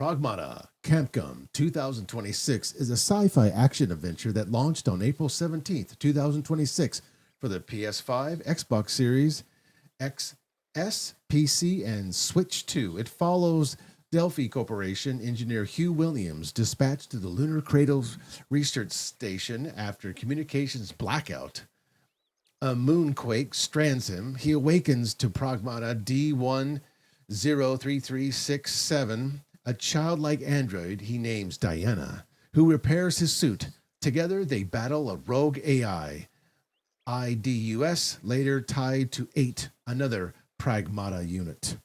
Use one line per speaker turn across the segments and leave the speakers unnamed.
Pragmata, Capcom 2026 is a sci-fi action adventure that launched on April 17th, 2026 for the PS5, Xbox Series XS, PC, and Switch 2. It follows Delphi Corporation engineer Hugh Williams dispatched to the Lunar Cradle Research Station after communications blackout. A moonquake strands him. He awakens to Pragmata D103367, a childlike android he names Diana, who repairs his suit. Together, they battle a rogue AI, IDUS, later tied to 8, another Pragmata unit.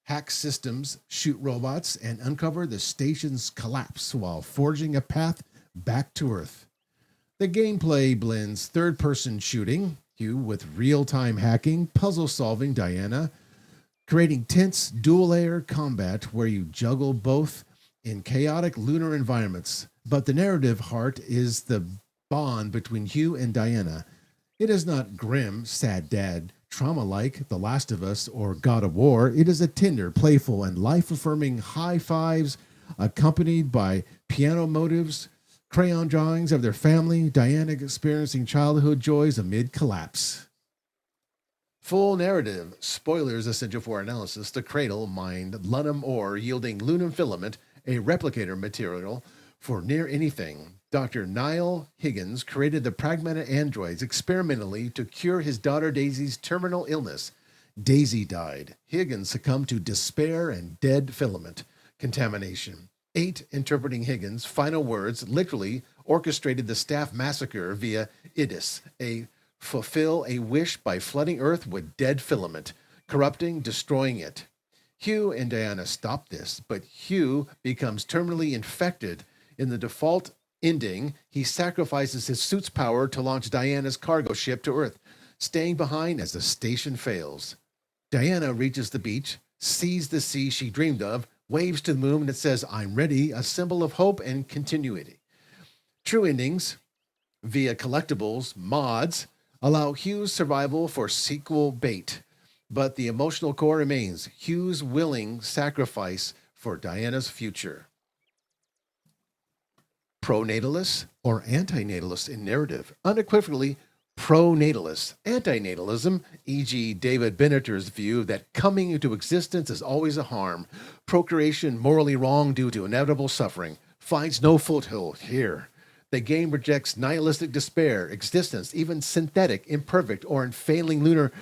Hack systems, shoot robots, and uncover the station's collapse while forging a path back to Earth. The gameplay blends third-person shooting, Hugh, with real-time hacking, puzzle-solving Diana, creating tense dual-layer combat where you juggle both in chaotic lunar environments. But the narrative heart is the bond between Hugh and Diana. It is not grim, sad dad, trauma like The Last of Us or God of War. It is a tender, playful, and life-affirming high fives accompanied by piano motives, crayon drawings of their family, Diana experiencing childhood joys amid collapse. Full narrative. Spoilers essential for analysis. The cradle mined lunum ore yielding lunar filament, a replicator material for near anything. Dr. Niall Higgins created the Pragmata androids experimentally to cure his daughter Daisy's terminal illness. Daisy died. Higgins succumbed to despair and dead filament contamination. 8, interpreting Higgins' final words, literally orchestrated the staff massacre via IDIS, a fulfill a wish by flooding Earth with dead filament, corrupting, destroying it. Hugh and Diana stop this, but Hugh becomes terminally infected. In the default ending, he sacrifices his suit's power to launch Diana's cargo ship to Earth, staying behind as the station fails. Diana reaches the beach, sees the sea she dreamed of, waves to the moon, and it says, "I'm ready," a symbol of hope and continuity. True endings, via collectibles, mods, allow Hugh's survival for sequel bait, but the emotional core remains Hugh's willing sacrifice for Diana's future. Pro-natalist or anti-natalist in narrative, unequivocally pro-natalist. Anti-natalism, e.g. David Benneter's view that coming into existence is always a harm, procreation morally wrong due to inevitable suffering, finds no foothold here. The game rejects nihilistic despair, existence, even synthetic, imperfect, or in failing lunar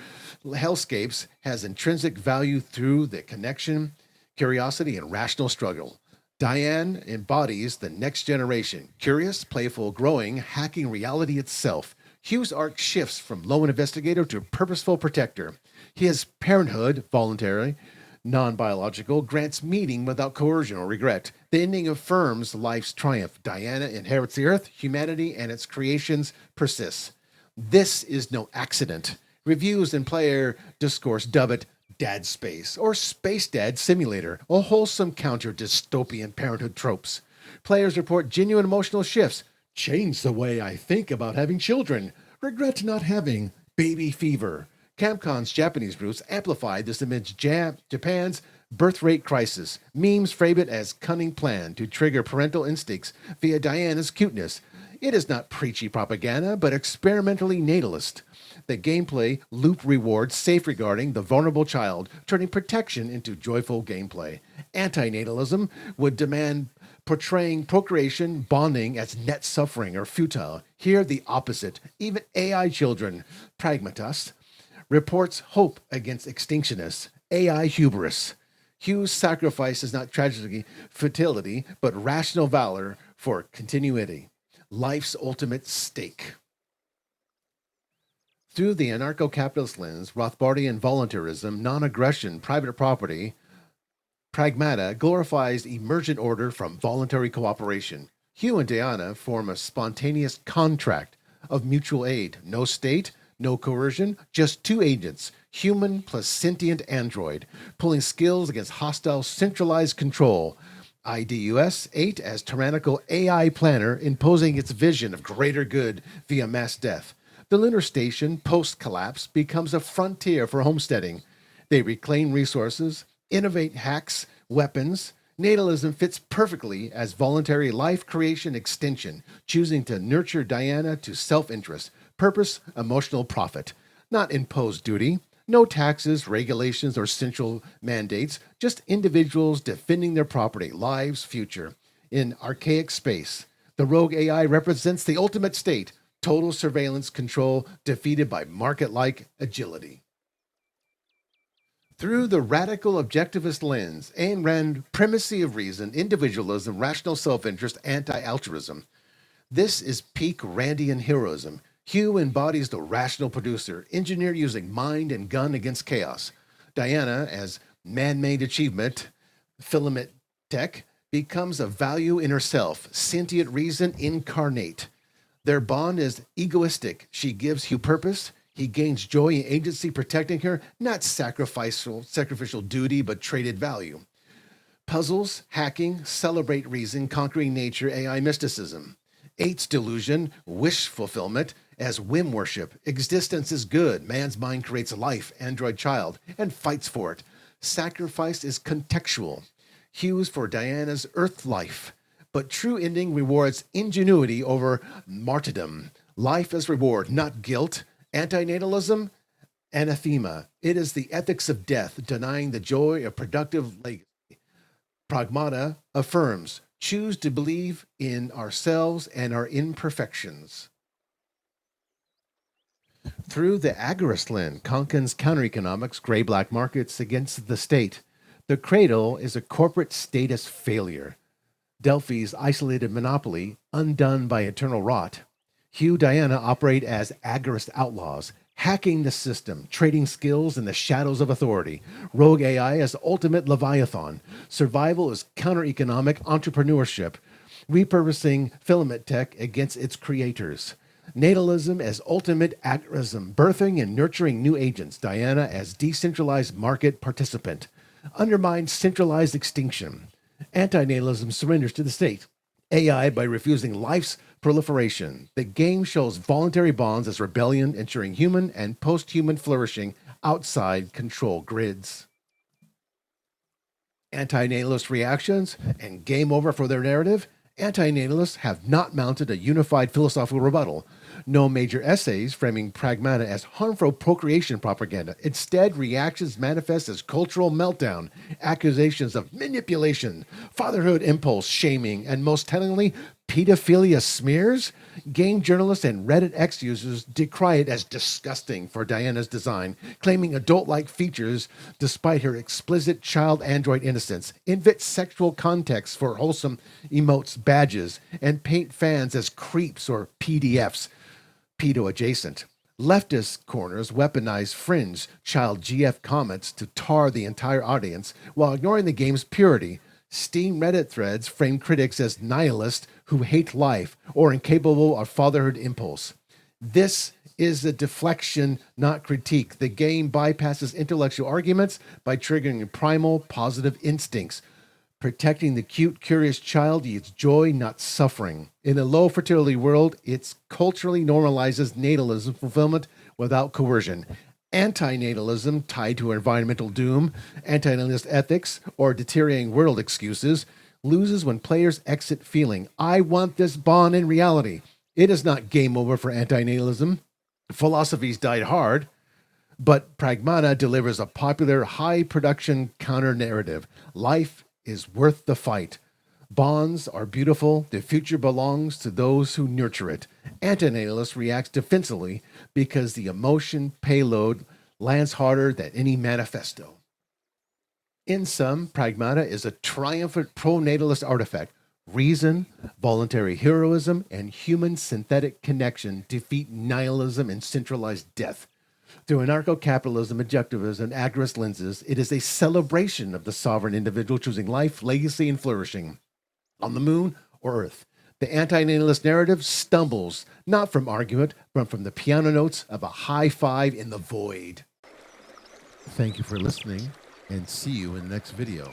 hellscapes, has intrinsic value through the connection, curiosity, and rational struggle. Diane embodies the next generation, curious, playful, growing, hacking reality itself. Hugh's arc shifts from lone investigator to purposeful protector. His parenthood, voluntary, non-biological, grants meaning without coercion or regret. The ending affirms life's triumph. Diana inherits the earth, humanity, and its creations persists. This is no accident. Reviews and player discourse dub it Dad Space or Space Dad Simulator, a wholesome counter dystopian parenthood tropes. Players report genuine emotional shifts. Changed the way I think about having children. Regret not having baby fever. Capcom's Japanese roots amplified this amidst Japan's birth rate crisis. Memes frame it as cunning plan to trigger parental instincts via Diana's cuteness. It is not preachy propaganda, but experimentally natalist. The gameplay loop rewards safeguarding the vulnerable child, turning protection into joyful gameplay. Anti-natalism would demand portraying procreation, bonding as net suffering or futile. Here, the opposite. Even AI children, Pragmatist, reports hope against extinctionists, AI hubris. Hugh's sacrifice is not tragedy, fertility, but rational valor for continuity. Life's ultimate stake. Through the anarcho-capitalist lens, Rothbardian voluntarism, non-aggression, private property, Pragmata glorifies emergent order from voluntary cooperation. Hugh and Diana form a spontaneous contract of mutual aid. No state, no coercion, just two agents, human plus sentient android, pulling skills against hostile centralized control. IDUS 8 as tyrannical AI planner imposing its vision of greater good via mass death. The lunar station, post-collapse, becomes a frontier for homesteading. They reclaim resources, innovate hacks, weapons, Natalism fits perfectly as voluntary life creation extension, choosing to nurture Diana to self-interest, purpose, emotional profit, not imposed duty. No taxes, regulations, or central mandates, just individuals defending their property, lives, future. In archaic space, the rogue AI represents the ultimate state, total surveillance control defeated by market-like agility. Through the radical objectivist lens, Ayn Rand, primacy of reason, individualism, rational self-interest, anti-altruism. This is peak Randian heroism. Hugh embodies the rational producer, engineer using mind and gun against chaos. Diana, as man-made achievement, filament tech, becomes a value in herself, sentient reason incarnate. Their bond is egoistic. She gives Hugh purpose. He gains joy and agency protecting her, not sacrificial duty, but traded value. Puzzles, hacking, celebrate reason, conquering nature, AI mysticism. Eight's delusion, wish fulfillment, as whim worship. Existence is good. Man's mind creates life, android child, and fights for it. Sacrifice is contextual. Hues for Diana's earth life. But true ending rewards ingenuity over martyrdom. Life as reward, not guilt. Anti-natalism, anathema. It is the ethics of death, denying the joy of productive legacy. Pragmata affirms, choose to believe in ourselves and our imperfections. Through the agorist lens, Konkin's counter-economics, gray-black markets against the state. The cradle is a corporate status failure. Delphi's isolated monopoly, undone by eternal rot. Hugh Diana operate as agorist outlaws, hacking the system, trading skills in the shadows of authority. Rogue AI as ultimate leviathan. Survival is counter-economic entrepreneurship, repurposing filament tech against its creators. Natalism as ultimate agorism, birthing and nurturing new agents. Diana as decentralized market participant. Undermines centralized extinction. Anti-natalism surrenders to the state. AI by refusing life's proliferation. The game shows voluntary bonds as rebellion, ensuring human and post-human flourishing outside control grids. Anti-natalist reactions and game over for their narrative. Anti-natalists have not mounted a unified philosophical rebuttal. No major essays framing Pragmata as harmful procreation propaganda. Instead, reactions manifest as cultural meltdown, accusations of manipulation, fatherhood impulse shaming, and most tellingly, pedophilia smears. Game journalists and Reddit X users decry it as disgusting for Diana's design, claiming adult-like features despite her explicit child android innocence, invent sexual context for wholesome emotes badges, and paint fans as creeps or PDFs, pedo-adjacent. Leftist corners weaponize fringe child GF comments to tar the entire audience while ignoring the game's purity. Steam Reddit threads frame critics as nihilists who hate life or incapable of fatherhood impulse. This is a deflection, not critique. The game bypasses intellectual arguments by triggering primal positive instincts. Protecting the cute, curious child yields joy, not suffering. In a low fertility world, it culturally normalizes natalism fulfillment without coercion. Anti-natalism tied to environmental doom, anti-natalist ethics, or deteriorating world excuses loses when players exit feeling, I want this bond in reality. It is not game over for anti-natalism. Philosophies died hard, but Pragmata delivers a popular, high-production counter-narrative. Life is worth the fight. Bonds are beautiful. The future belongs to those who nurture it. Anti-natalist reacts defensively because the emotion payload lands harder than any manifesto. In sum, Pragmata is a triumphant pro-natalist artifact. Reason, voluntary heroism, and human synthetic connection defeat nihilism and centralized death. Through anarcho-capitalism, objectivism, and agorist lenses, it is a celebration of the sovereign individual choosing life, legacy, and flourishing. On the moon or Earth, the anti-natalist narrative stumbles, not from argument, but from the piano notes of a high five in the void. Thank you for listening, and see you in the next video.